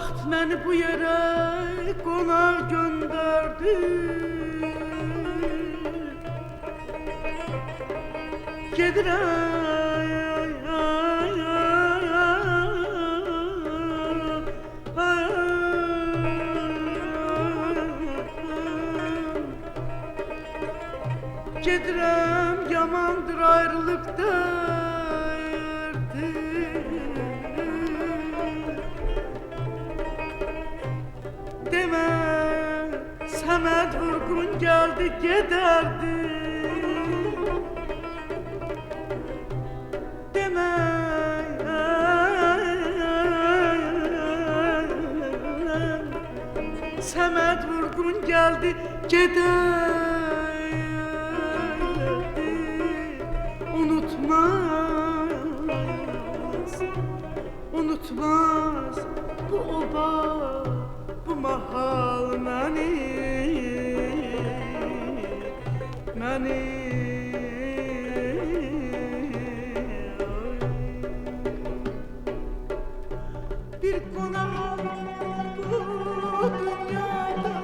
Baxt məni bu yerə qonaq göndərdi. Gedirəm, gedirəm, yamandır ayrılıq dərdi. Demə, Səməd Vurğun gəldi, gedərdi. Demə, Səməd Vurğun gəldi, gedərdi. Unutmaz, unutmaz bu oba, bu mahal məni. Bir qonaq bu dünyada,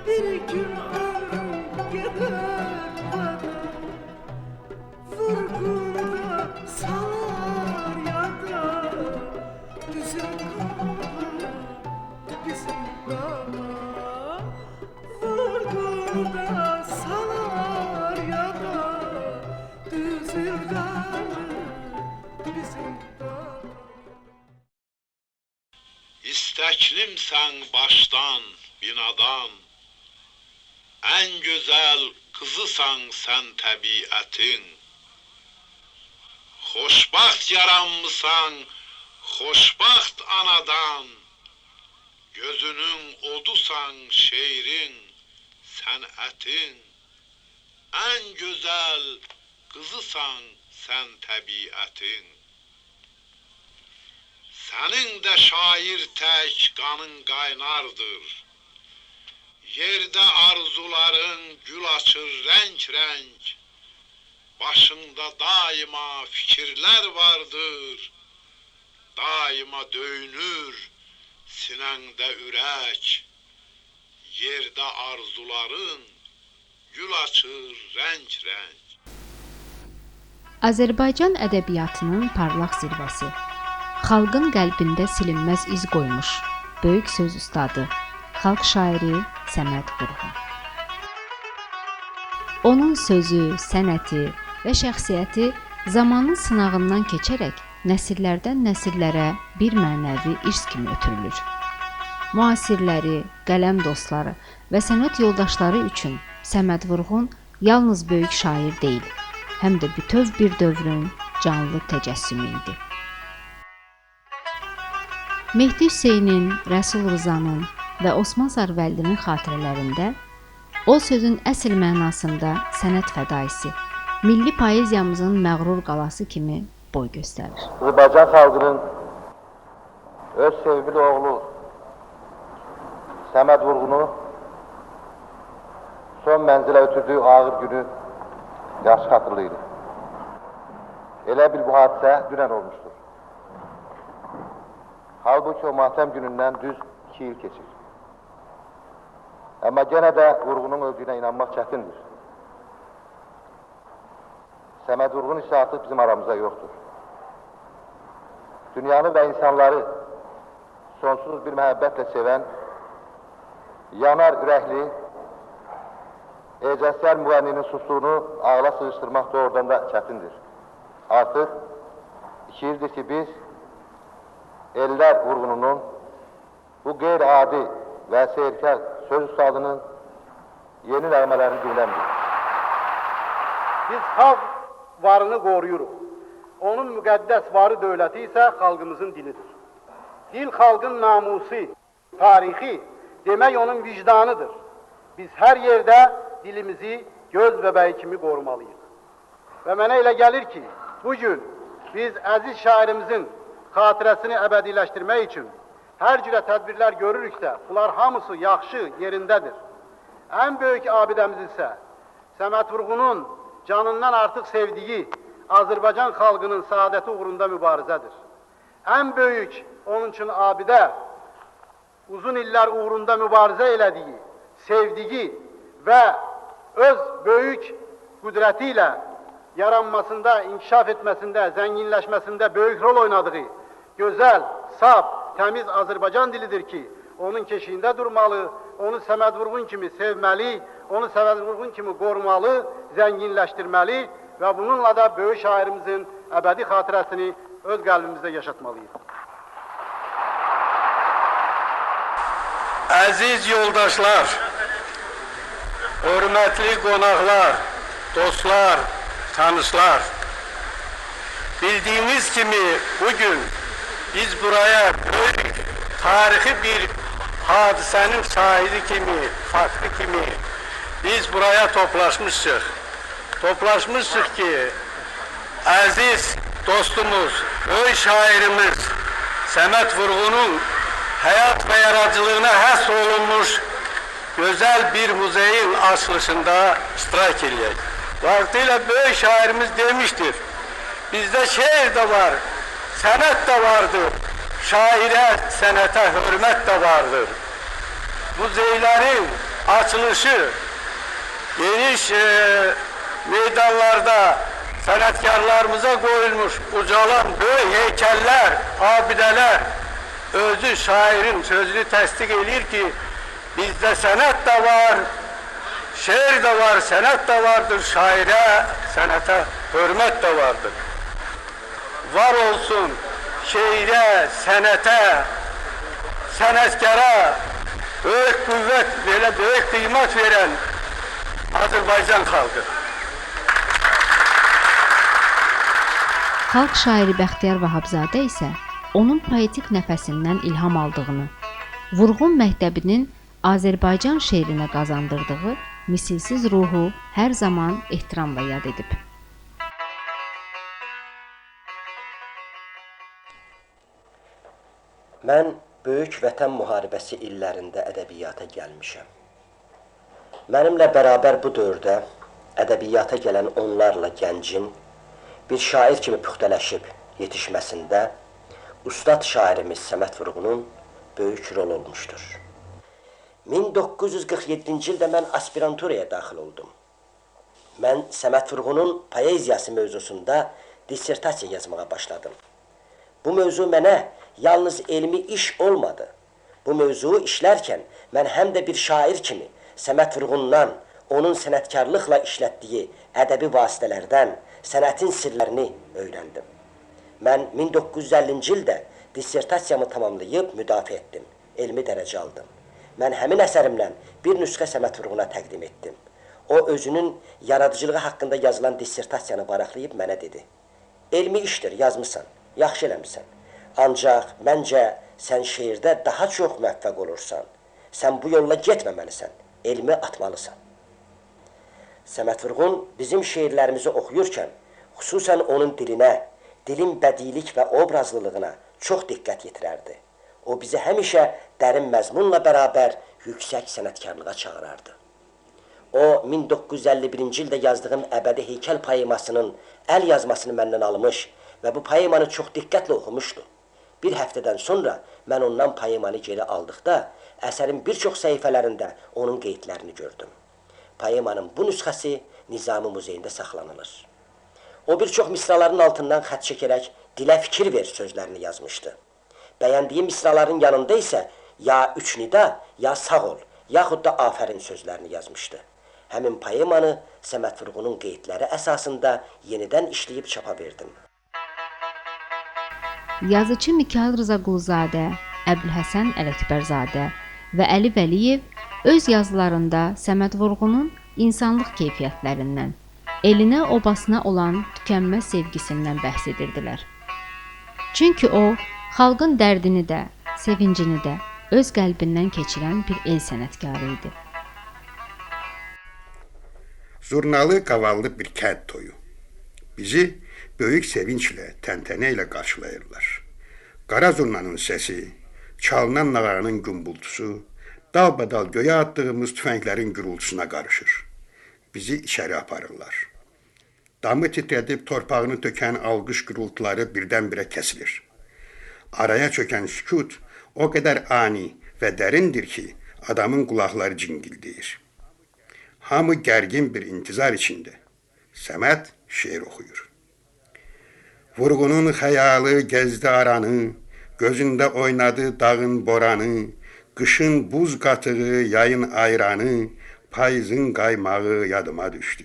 bir gün ömrüm gedər. Vurğunda salar yada, düzüm qalır bizim dağ. Vurğunda salar yada, düzüm qalır bizim dağ. İsteklimsen baştan, binadan, en güzel kızısan sen tabiatın. Hoşbaxt yaranmısan, hoşbaxt anadan, gözünün odusan şeirin, sənətin. En güzel kızısan sen tabiatın. Sənin də şair tək qanın qaynardır. Yerdə arzuların gül açır rənk-rənk. Başında daima fikirlər vardır. Daima döyünür sinəndə ürək. Yerdə arzuların gül açır rənk-rənk. Azərbaycan ədəbiyyatının parlaq zirvəsi, xalqın qəlbində silinməz iz qoymuş böyük söz ustadı, xalq şairi Səməd Vurğun. Onun sözü, sənəti və şəxsiyyəti zamanın sınağından keçərək nəsillərdən nəsillərə bir mənəvi irs kimi ötürülür. Müasirləri, qələm dostları və sənət yoldaşları üçün Səməd Vurğun yalnız böyük şair deyil, həm də bütöv bir dövrün canlı təcəssümü idi. Mehdi Hüseynin, Rəsul Rızanın və Osman Sarvəldinin xatirələrində o sözün əsl mənasında sənət fədaisi, milli poeziyamızın məğrur qalası kimi boy göstərir. Azərbaycan xalqının öz sevgili oğlu Səməd Vurğunu son mənzilə ötürdüyü ağır günü yaxşı xatırlayır. Elə bil bu hadisə dünən olmuşdur. Halbuki o matəm günündən düz 2 il keçir. Amma yenə də Vurğunun öldüyünə inanmaq çətindir. Səməd Vurğun isə artıq bizim aramızda yoxdur. Dünyanı və insanları sonsuz bir məhəbbətlə sevən, yanar ürəkli, ecazkar müğənninin susluğunu ağla sığışdırmaq doğrudan da çətindir. Artıq 2 ildir ki biz Ellər Vurğununun bu qeyri-adi və seyrkar söz ustadının yeni nəğmələrini dinləmirik. Biz xalq varını qoruyuruq. Onun müqəddəs varı dövləti isə xalqımızın dilidir. Dil xalqın namusi, tarixi, demək onun vicdanıdır. Biz hər yerdə dilimizi göz bəbəyi kimi qorumalıyıq. Və mənə elə gəlir ki, bugün biz əziz şairimizin xatirəsini əbədiləşdirmək üçün hər cürə tədbirlər görürüksə, bunlar hamısı yaxşı yerindədir. Ən böyük abidəmiz isə Səməd Vurğunun canından artıq sevdiyi Azərbaycan xalqının saadəti uğrunda mübarizədir. Ən böyük onun üçün abidə uzun illər uğrunda mübarizə elədiyi, sevdiyi və öz böyük qüdrəti ilə yaranmasında, inkişaf etməsində, zənginləşməsində böyük rol oynadığı gözəl, saf, təmiz Azərbaycan dilidir ki, onun keşiyində durmalı, onu Səməd Vurğun kimi sevməli, onu Səməd Vurğun kimi qorumalı, zənginləşdirməli və bununla da böyük şairimizin əbədi xatirəsini öz qəlbimizdə yaşatmalıyıq. Əziz yoldaşlar, hörmətli qonaqlar, dostlar, tanışlar, bildiyiniz kimi bugün biz buraya böyük tarixi bir hadisənin şahidi kimi, faktı kimi biz buraya toplaşmışıq. Toplaşmışıq ki, əziz dostumuz, böyük şairimiz Səməd Vurğunun həyat və yaradıcılığına həsr olunmuş gözəl bir muzeyin açılışında iştirak edək. Vaxtilə böyük şairimiz demişdir, bizdə şeir də var, sənət də vardır, şairə, sənətə hörmət də vardır. Muzeylərin açılışı geniş meydanlarda sənətkarlarımıza qoyulmuş ucalan böyük heykəllər, abidələr özü şairin sözünü təsdiq edir ki, bizdə sənət də var, şeir də var, sənət də vardır, şairə, sənətə hörmət də vardır. Var olsun şeirə, sənətə, sənətkara böyük qüvvət, belə böyük qiymət verən Azərbaycan xalqı. Xalq şairi Bəxtiyar Vahabzadə isə onun poetik nəfəsindən ilham aldığını, Vurğun məktəbinin Azərbaycan şeirinə qazandırdığı misilsiz ruhu hər zaman ehtiramla yad edib. Mən Böyük Vətən müharibəsi illərində ədəbiyyata gəlmişəm. Mənimlə bərabər bu dövrdə ədəbiyyata gələn onlarla gəncin bir şair kimi püxtələşib yetişməsində ustad şairimiz Səməd Vurğunun böyük rol olmuşdur. 1947-ci ildə mən aspiranturaya daxil oldum. Mən Səməd Vurğunun poeziyası mövzusunda dissertasiya yazmağa başladım. Bu mövzu mənə yalnız elmi iş olmadı. Bu mövzuu işlərkən mən həm də bir şair kimi Səməd Vurğundan, onun sənətkarlıqla işlətdiyi ədəbi vasitələrdən sənətin sirlərini öyrəndim. Mən 1950-ci ildə dissertasiyamı tamamlayıb müdafiə etdim, elmi dərəcə aldım. Mən həmin əsərimlə bir nüsxə Səməd Vurğuna təqdim etdim. O, özünün yaradıcılığı haqqında yazılan dissertasiyanı varaqlayıb mənə dedi. Elmi işdir, yazmısan, yaxşı eləmisən. Ancaq məncə sən şeirdə daha çox müvəffəq olursan. Sən bu yolla getməməlisən, elmi atmalısan. Səməd Vurğun bizim şeirlərimizi oxuyurkən, xüsusən onun dilinə, dilin bədilik və obrazlılığına çox diqqət yetirərdi. O bizi həmişə dərin məzmunla bərabər yüksək sənətkarlığa çağırardı. O, 1951-ci ildə yazdığım Əbədi Heykəl poemasının əl yazmasını məndən almış və bu poemanı çox diqqətlə oxumuşdu. Bir həftədən sonra mən ondan poemanı geri aldıqda, əsərin bir çox səhifələrində onun qeydlərini gördüm. Poemanın bu nüsxəsi Nizami Muzeyində saxlanılır. O, bir çox misraların altından xət çəkərək dilə fikir ver sözlərini yazmışdı. Bəyəndiyi misraların yanında isə ya üç nida, ya sağ ol, yaxud da afərin sözlərini yazmışdı. Həmin poemanı Səməd Vurğunun qeydləri əsasında yenidən işləyib çapa verdim. Yazıcı Mikayıl Rızaquluzadə, Əbdülhəsən Ələkbərzadə və Əli Vəliyev öz yazılarında Səməd Vurğunun insanlıq keyfiyyətlərindən, elinə, obasına olan tükənməz sevgisindən bəhs edirdilər. Çünki o, xalqın dərdini də, sevincini də öz qəlbindən keçirən bir el sənətkarı idi. Zurnalı qavallı bir kənd toyu. Bizi böyük sevinclə, təntənə ilə qarşılayırlar. Qara zurnanın səsi, çalınan nağarının gümbultusu, dalbadal göyə attığımız tüfənglərin gürültüsünə qarışır. Bizi içəri aparırlar. Damı titrədib torpağını tökən alqış gürültüləri birdən-birə kəsilir. Araya çökən sükut o qədər ani və dərindir ki, adamın qulaqları cingildəyir. Hamı gərgin bir intizar içində. Səməd şeir oxuyur. Vurğunun xəyalı gəzdi aranı, gözündə oynadı dağın boranı, qışın buz qatığı, yayın ayranı, payızın qaymağı yadıma düşdü.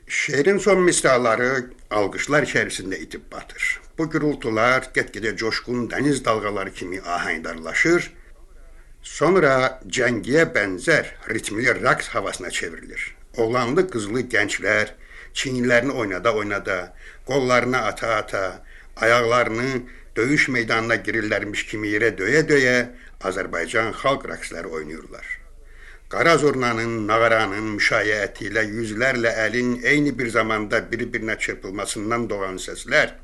Şeirin son misraları alqışlar içərisində itib batır. Bu gürültular get-gedə coşqun dəniz dalğaları kimi ahəngdarlaşır, sonra cəngiyə bənzər ritmli raks havasına çevrilir. Oğlanlı qızlı gənclər çiyinlərini oynada-oynada, qollarını ata-ata, ayaqlarını döyüş meydanına girirlərmiş kimi yerə döyə-döyə Azərbaycan xalq rəqsləri oynayırlar. Qara zurnanın, nağaranın müşayiəti ilə yüzlərlə əlin eyni bir zamanda bir-birinə çırpılmasından doğan səslər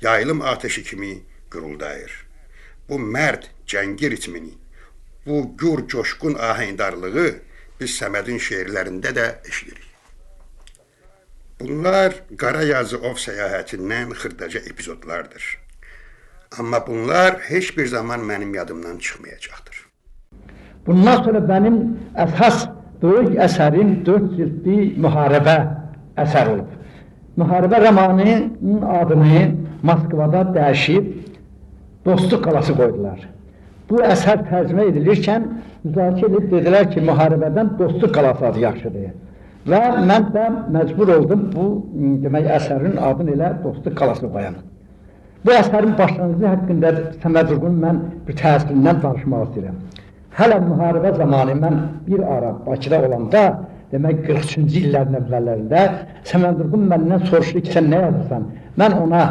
yayılım ateşi kimi gürüldayır. Bu mərd cəngi ritmini, bu gür coşqun ahəngdarlığı biz Səmədin şeirlərində də eşidirik. Bunlar Qara Yazı ov səyahətindən xırdaca epizodlardır. Amma bunlar heç bir zaman mənim yadımdan çıxmayacaqdır. Bundan sonra benim əsas böyük əsərim 4 ciltli müharibə əsər olub. Müharibə romanının adını Moskvada dəyişib Dostluq qalası qoydular. Bu əsər tərcümə edilirkən müzakirə edib dedilər ki, müharibədən Dostluq qalası adı yaxşıdır. Və mən də məcbur oldum bu demək əsərin adını elə Dostluq qalası qoyam. Bu əsərin başlanğıcı haqqında Səməd Vurğunun mən bir təsirindən danışmaq istəyirəm. Hələ müharibə zamanı mən bir ara Bakıda olanda, demək 43-cü illərin əvvəllərində Səməd Vurğun məndən soruşdu ki, sən nə yazırsan? Mən ona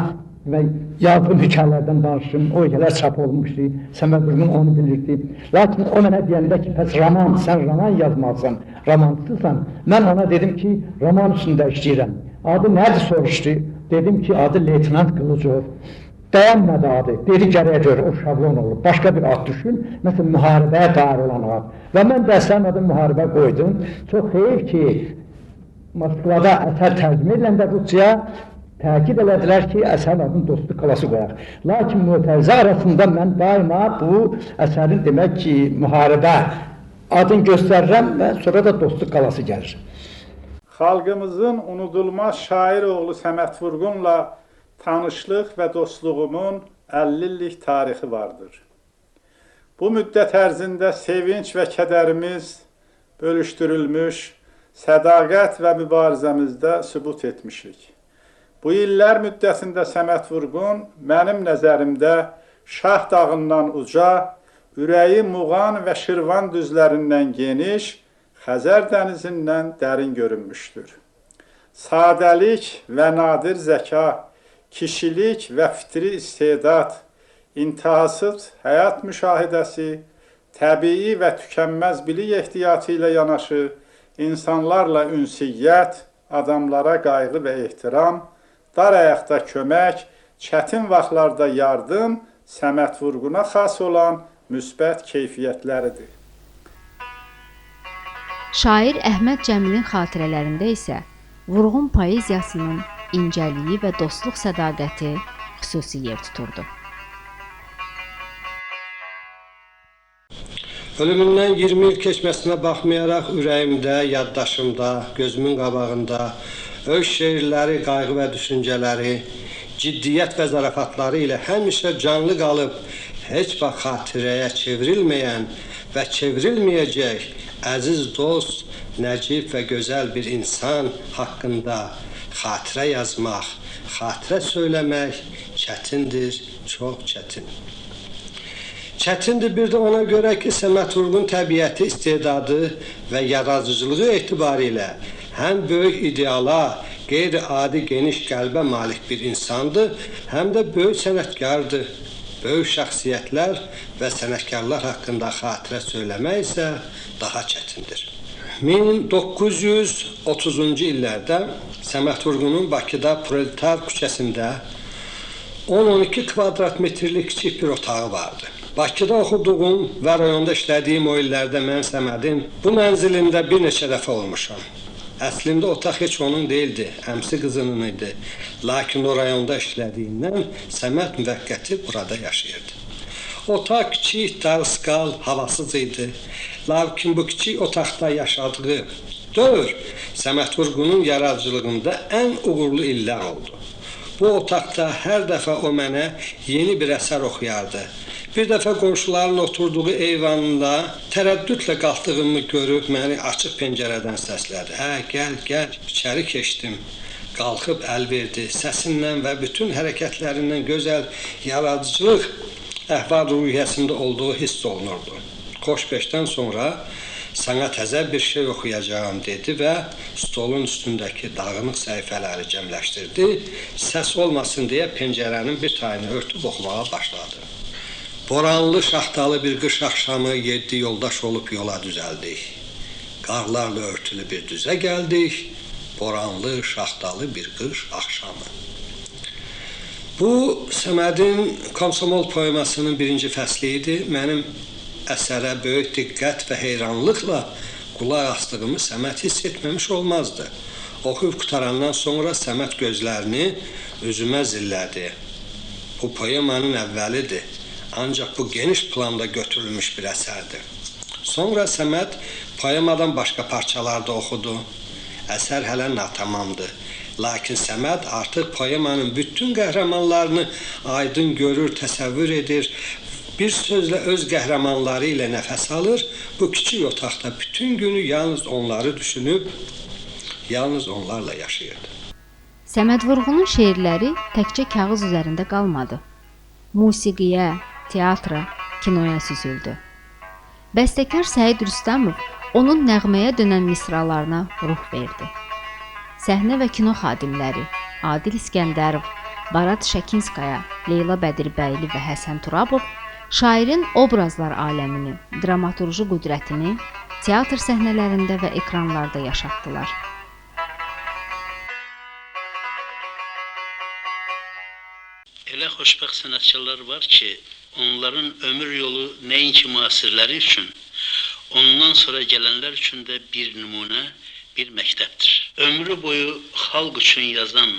yazdığım hekayələrdən danışdım, o hekayələr çap olmuşdu, Səməd Vurğun onu bilirdi. Lakin o mənə deyəndə ki, pəs roman, sən roman yazmalısın, romansızsan. Mən ona dedim ki, roman üstündə işləyirəm. Adı nədir soruşdu? Dedim ki, adı Leytenant Qılıcov. Dayanmadı adı, dedi gərək görə, o şablon olub, başqa bir ad düşün, məsələn, müharibəyə dair olan ad. Və mən də əsərin adı müharibə qoydum. Çox xeyir ki, Moskvada əsər tərcümə ediləndə Ruscaya təkid elədilər ki, əsərin adını Dostluq qalası qoyaq. Lakin mütərizə arasında mən daima bu əsərin demək ki, müharibə adını göstərirəm və sonra da Dostluq qalası gəlir. Xalqımızın unudulmaz şair oğlu Səməd Vurğunla tanışlıq və dostluğumun 50 illik tarixi vardır. Bu müddət ərzində sevinç və kədərimiz bölüşdürülmüş, sədaqət və mübarizəmizdə sübut etmişik. Bu illər müddətində Səməd Vurğun mənim nəzərimdə Şah dağından uca, ürəyi Muğan və Şirvan düzlərindən geniş, Xəzər dənizindən dərin görünmüşdür. Sadəlik və nadir zəka, kişilik və fitri istedad, intihasız həyat müşahidəsi, təbii və tükənməz bilik ehtiyatı ilə yanaşı, insanlarla ünsiyyət, adamlara qayğı və ehtiram, dar ayaqda kömək, çətin vaxtlarda yardım Səməd Vurğuna xas olan müsbət keyfiyyətləridir. Şair Əhməd Cəmilin xatirələrində isə Vurğun poeziyasının incəliyi və dostluq sədaqəti xüsusi yer tuturdu. Ölümündən 20 il keçməsinə baxmayaraq ürəyimdə, yaddaşımda, gözümün qabağında öz şeirləri, qayğı və düşüncələri, ciddiyyət və zarafatları ilə həmişə canlı qalıb, heç vaxt xatirəyə çevrilməyən və çevrilməyəcək əziz dost, nəcib və gözəl bir insan haqqında xatirə yazmaq, xatirə söyləmək çətindir, çox çətin. Çətindir bir də ona görə ki, Səməd Vurğun təbiəti, istedadı və yaradıcılığı etibarilə həm böyük ideala, qeyri-adi geniş qəlbə malik bir insandır, həm də böyük sənətkardır. Böyük şəxsiyyətlər və sənətkarlar haqqında xatirə söyləmək isə daha çətindir. 1930-cu illərdə Səməd Vurğunun Bakıda Proletar küçəsində 10-12 kvadrat metrlik kiçik bir otağı vardı. Bakıda oxuduğum və rayonda işlədiyim o illərdə mən Səmədin bu mənzilində bir neçə dəfə olmuşam. Əslində otaq heç onun deyildi, əmsi qızının idi. Lakin o rayonda işlədiyindən Səməd müvəqqəti burada yaşayırdı. Otaq kiçik, darısqal, havasız idi. Lakin bu kiçik otaqda yaşadığı dövr Səməd Vurğunun yaradıcılığında ən uğurlu illər oldu. Bu otaqda hər dəfə o mənə yeni bir əsər oxuyardı. Bir dəfə qonşuların oturduğu eyvanında tərəddüdlə qalxdığımı görüb məni açıq pəncərədən səslədi. Hə, gəl, içəri keçdim. Qalxıb əl verdi. Səsindən və bütün hərəkətlərindən gözəl yaradıcılıq əhval-ruhiyyəsində olduğu hiss olunurdu. Xoşbeşdən sonra sana təzə bir şey oxuyacağım dedi və stolun üstündəki dağınıq səhifələri cəmləşdirdi. Səs olmasın deyə pəncərənin bir tayını örtüb oxumağa başladı. Boranlı, şaxtalı bir qış axşamı 7 yoldaş olub yola düzəldik. Qarlarla örtülü bir düzə gəldik. Boranlı, şaxtalı bir qış axşamı. Bu Səmədin Komsomol poemasının birinci fəsli idi. Mənim əsərə böyük diqqət və heyranlıqla qulaq asdığımı Səməd hiss etməmiş olmazdı. Oxuyub qutarandan sonra Səməd gözlərini üzümə zillədi. Bu poemanın əvvəlidir, ancaq bu geniş planda götürülmüş bir əsərdir. Sonra Səməd poemadan başqa parçalar da oxudu. Əsər hələ natamamdır. Lakin Səməd artıq poemanın bütün qəhrəmanlarını aydın görür, təsəvvür edir. Bir sözlə öz qəhrəmanları ilə nəfəs alır. Bu kiçik otaqda bütün günü yalnız onları düşünüb, yalnız onlarla yaşayırdı. Səməd Vurğunun şeirləri təkcə kağız üzərində qalmadı. Musiqiyə, teatra, kinoya süzüldü. Bəstəkar Səid Rüstəmov onun nəğməyə dönən misralarına ruh verdi. Səhnə və kino xadimləri Adil İskəndərov, Barat Şəkinskaya, Leyla Bədirbəyli və Həsən Turabov şairin obrazlar aləmini, dramaturji qüdrətini teatr səhnələrində və ekranlarda yaşatdılar. Elə xoşbəxt sənətçılar var ki, onların ömür yolu nəinki müasirləri üçün, ondan sonra gələnlər üçün də bir nümunə, bir məktəbdir. Ömrü boyu xalq üçün yazan,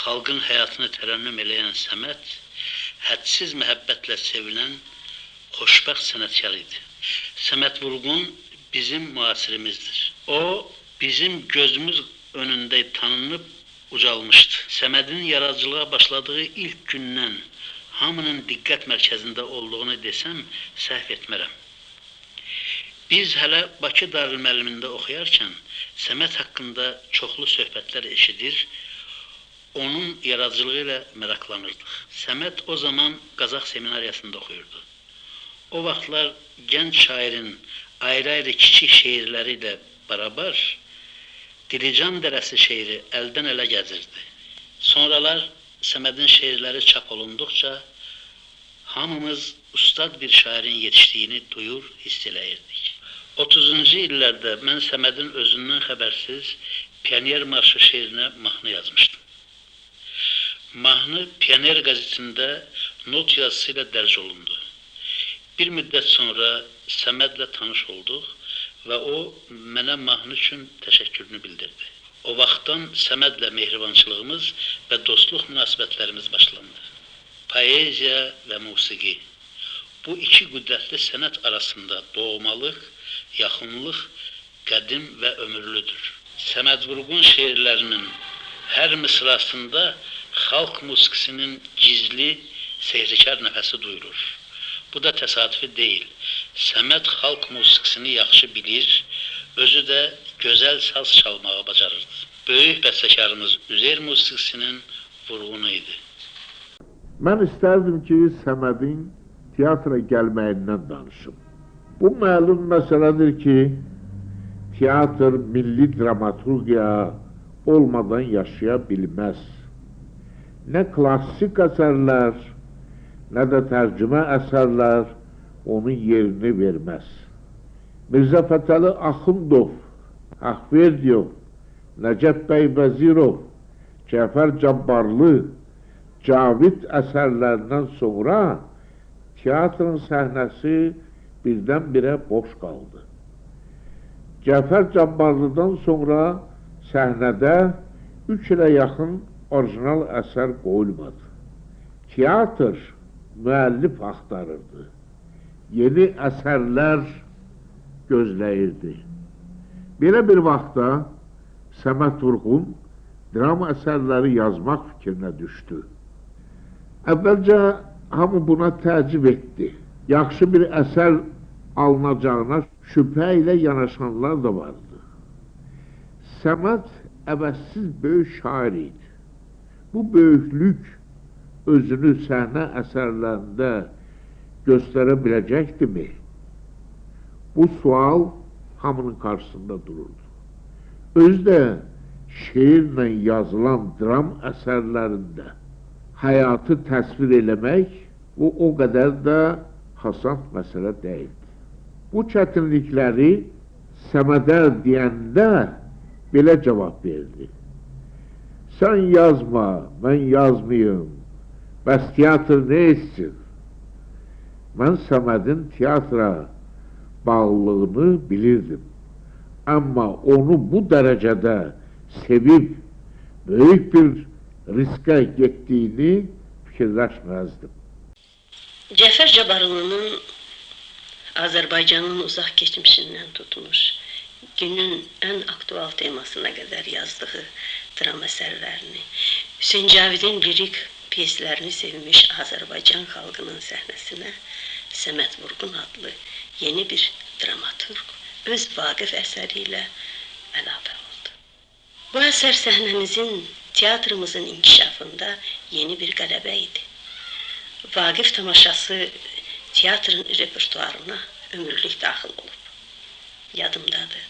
xalqın həyatını tərənnüm eləyən Səməd, hədsiz məhəbbətlə sevilən, xoşbəxt sənətkar idi. Səməd Vurğun bizim müasirimizdir. O, bizim gözümüz önündə tanınıb ucalmışdı. Səmədin yaradıcılığa başladığı ilk gündən hamının diqqət mərkəzində olduğunu desəm, səhv etmərəm. Biz hələ Bakı Darülmüəllimində oxuyarkən Səməd haqqında çoxlu söhbətlər eşidir, onun yaradıcılığı ilə maraqlanırdıq. Səməd o zaman Qazax seminariyasında oxuyurdu. O vaxtlar gənc şairin ayrı-ayrı kiçik şeirləri ilə bərabər Dilican Dərəsi şeiri əldən ələ gəzirdi. Sonralar Səmədin şeirləri çap olunduqca hamımız ustad bir şairin yetişdiyini duyur, hiss eləyirdik. 30-cu illərdə mən Səmədin özündən xəbərsiz Pioner Marşı şeirinə mahnı yazmışdım. Mahnı Pioner qəzetində not yazısı ilə dərc olundu. Bir müddət sonra Səmədlə tanış olduq və o mənə mahnı üçün təşəkkürünü bildirdi. O vaxtdan Səmədlə mehribançılığımız və dostluq münasibətlərimiz başlandı. Poeziya və musiqi. Bu iki qüdrətli sənət arasında doğmalıq, yaxınlıq qədim və ömürlüdür. Səməd Vurğun şeirlərinin hər misrasında xalq musiqisinin gizli, sehrikar nəfəsi duyulur. Bu da təsadüfi deyil. Səməd xalq musiqisini yaxşı bilir, özü də gözəl saz çalmağı bacarırdı. Böyük bəstəkarımız Üzeyir musiqisinin Vurğunu idi. Mən istərdim ki, Səmədin teatra gəlməyindən danışım. Bu məlum məsələdir ki, teatr milli dramaturgiya olmadan yaşaya bilməz. Nə klassik əsərlər, nə də tərcümə əsərlər onun yerini verməz. Mirzə Fətəli Axundov, Axverdiyov, Nəcəf bəy Vəzirov, Cəfər Cabbarlı, Cavid əsərlərindən sonra teatrın səhnəsi birdən-birə boş qaldı. Cəfər Cabbarlıdan sonra səhnədə 3 ilə yaxın orijinal əsər qoyulmadı. Teatr müəllif axtarırdı. yeni əsərlər gözləyirdi. Belə bir vaxtda Səməd Vurğun drama əsərləri yazmaq fikrinə düşdü. Əvvəlcə hamı buna təəccüb etdi. Yaxşı bir əsər alınacağına şübhə ilə yanaşanlar da vardı. Səməd əvəzsiz böyük şair idi. Bu böyüklük özünü səhnə əsərlərində göstərə biləcəkdimi? Bu sual hamının qarşısında dururdu. Özü də şeirlə yazılan dram əsərlərində həyatı təsvir eləmək o qədər də hasant məsələ deyildi. Bu çətinlikləri Səmədə deyəndə belə cavab verdi. Sən yazma, mən yazmayım. Bəs teatr nə etsin? Mən Səmədin teatra bağlılığını bilirdim. Amma onu bu dərəcədə sevib, böyük bir riskə getdiyini fikirləşməzdim. Cəfər Cabbarlı'nın Azərbaycanın uzaq keçmişindən tutmuş, günün ən aktual temasına qədər yazdığı dram əsərlərini, Hüseyn Cavidin lirik pyeslərini sevmiş Azərbaycan xalqının səhnəsinə Səməd Vurğun adlı yeni bir dramaturq öz Vaqif əsəri ilə əlavə oldu. Bu əsər səhnəmizin, teatrımızın inkişafında yeni bir qələbə idi. Vaqif tamaşası teatrın repertuarına ömürlük daxil olub. Yadımdadır.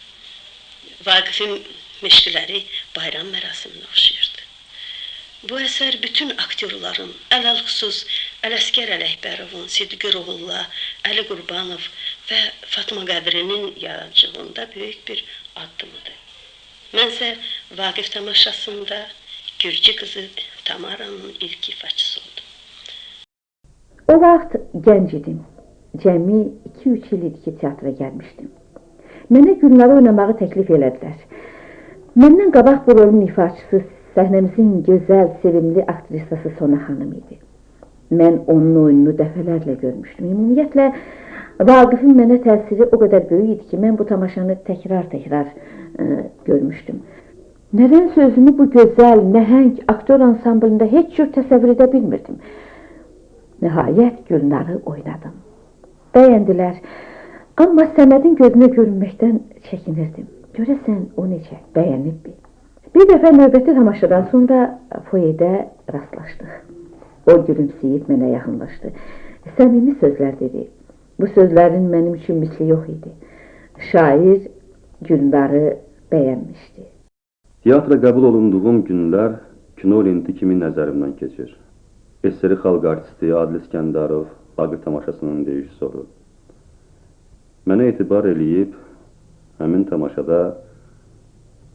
Vaqifin meşqləri bayram mərasiminə oxşayırdı. Bu əsər bütün aktyorların, ələlxüsus Ələsgər Ələkbərovun, Sidqi Ruhulla, Əli Qurbanov və Fatma Qədirinin yaradıcılığında böyük bir addımıdır. Mənsə Vaqif tamaşasında Gürcü qızı Tamaranın ilk ifaçısı oldum. O vaxt gənc idim. Cəmi 2-3 il idi ki, teatra gəlmişdim. Mənə günləri oynamağı təklif elədilər. Məndən qabaq bu rolun ifaçısı səhnəmizin gözəl, sevimli aktrisası Sona xanım idi. Mən onun oyununu dəfələrlə görmüşdüm. Ümumiyyətlə, Vaqifin mənə təsiri o qədər böyük idi ki, mən bu tamaşanı təkrar görmüşdüm. Nədənsə özümü bu gözəl, nəhəng aktyor ansamblında heç cür təsəvvür edə bilmirdim. Nəhayət Gülnarı oynadım. Bəyəndilər. Amma Səmədin gözünə görünməkdən çəkinirdim. Görəsən o necə, bəyənibmi? Bir dəfə növbəti tamaşadan sonra foyedə rastlaşdıq. O gülümsəyib mənə yaxınlaşdı. Səmimi sözlər dedi. Bu sözlərin mənim üçün misli yox idi. Şair Gülnarı bəyənmişdi. Teatra qəbul olunduğum günlər kino lenti kimi nəzərimdən keçir. SSR xalq artisti Adil İskəndarov Vaqif tamaşasının rejissoru. Mənə etibar eləyib, həmin tamaşada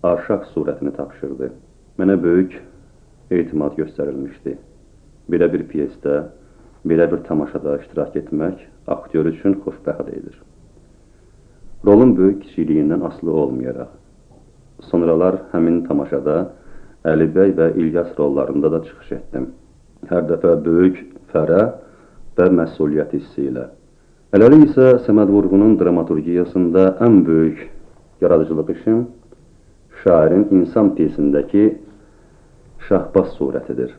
Arşaq surətini tapşırdı. Mənə böyük etimad göstərilmişdi. Belə bir pyesdə, belə bir tamaşada iştirak etmək aktyor üçün xoşbəxtlikdir. Rolun böyük kiçiliyindən asılı olmayaraq, sonralar həmin tamaşada Əli bəy və İlyas rollarında da çıxış etdim. Hər dəfə böyük fərə və məsuliyyət hissi ilə. Hələlik isə Səməd Vurğunun dramaturgiyasında ən böyük yaradıcılıq işim şairin İnsan pyesindəki Şahbaz surətidir.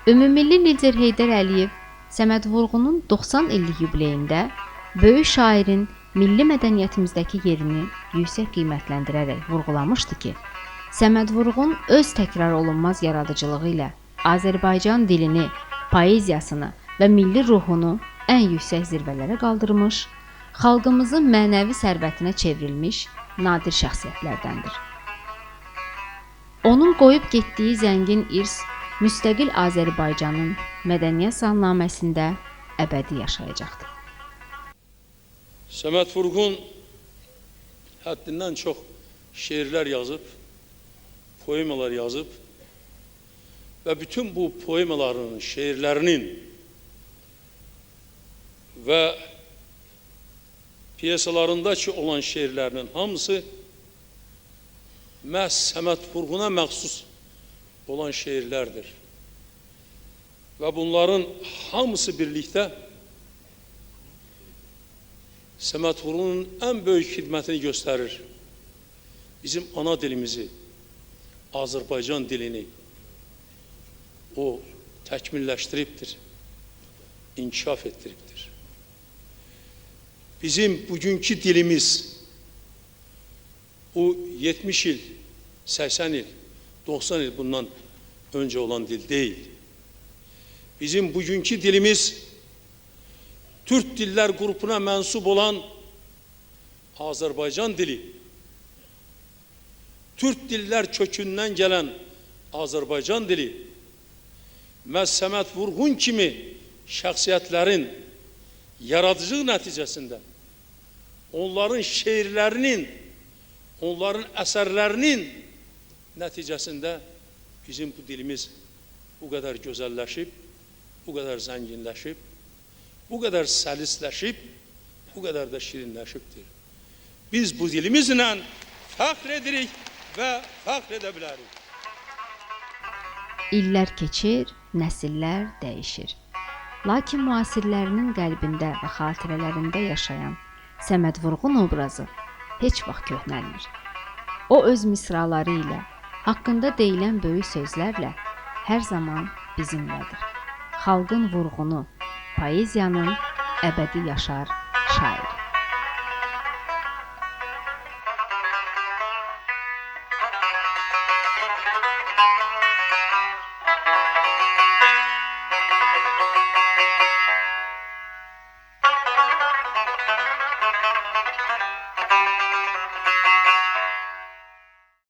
Ümummilli lider Heydər Əliyev Səməd Vurğunun 90 illik yubileyində böyük şairin milli mədəniyyətimizdəki yerini yüksək qiymətləndirərək vurğulamışdı ki, Səməd Vurğun öz təkrar olunmaz yaradıcılığı ilə Azərbaycan dilini, poeziyasını və milli ruhunu ən yüksək zirvələrə qaldırmış, xalqımızın mənəvi sərvətinə çevrilmiş nadir şəxsiyyətlərdəndir. Onun qoyub getdiyi zəngin irs müstəqil Azərbaycanın mədəniyyət salnaməsində əbədi yaşayacaqdır. Səməd Vurğun həddindən çox şeirlər yazıb, poemalar yazıb və bütün bu poemaların, şeirlərinin və piyesalarındakı olan şeirlərinin hamısı məhz Səməd Vurğuna məxsus olan şeirlərdir. Və bunların hamısı birlikdə Səməd Vurğunun ən böyük xidmətini göstərir. Bizim ana dilimizi, Azərbaycan dilini o təkmilləşdiribdir, inkişaf etdiribdir. Bizim bugünkü dilimiz o 70 il, 80 il, 90 il bundan önce olan dil değil. Bizim bugünkü dilimiz Türk diller grubuna mensup olan Azerbaycan dili. Türk diller kökünden gelen Azerbaycan dili. Səməd Vurğun kimi şəxsiyyətlərin yaradıcılığı nəticəsində onların şeirlərinin, onların əsərlərinin nəticəsində bizim bu dilimiz bu qədər gözəlləşib, bu qədər zənginləşib, bu qədər səlisləşib, bu qədər də şirinləşibdir. Biz bu dilimizlə fəxr edirik və fəxr edə bilərik. İllər keçir, nəsillər dəyişir. Lakin müasirlərinin qəlbində və xatirələrində yaşayan Səməd Vurğun obrazı heç vaxt köhnəlmir. O öz misraları ilə, haqqında deyilən böyük sözlərlə hər zaman bizimlədir. Xalqın vurğunu, poeziyanın əbədi yaşar şairi.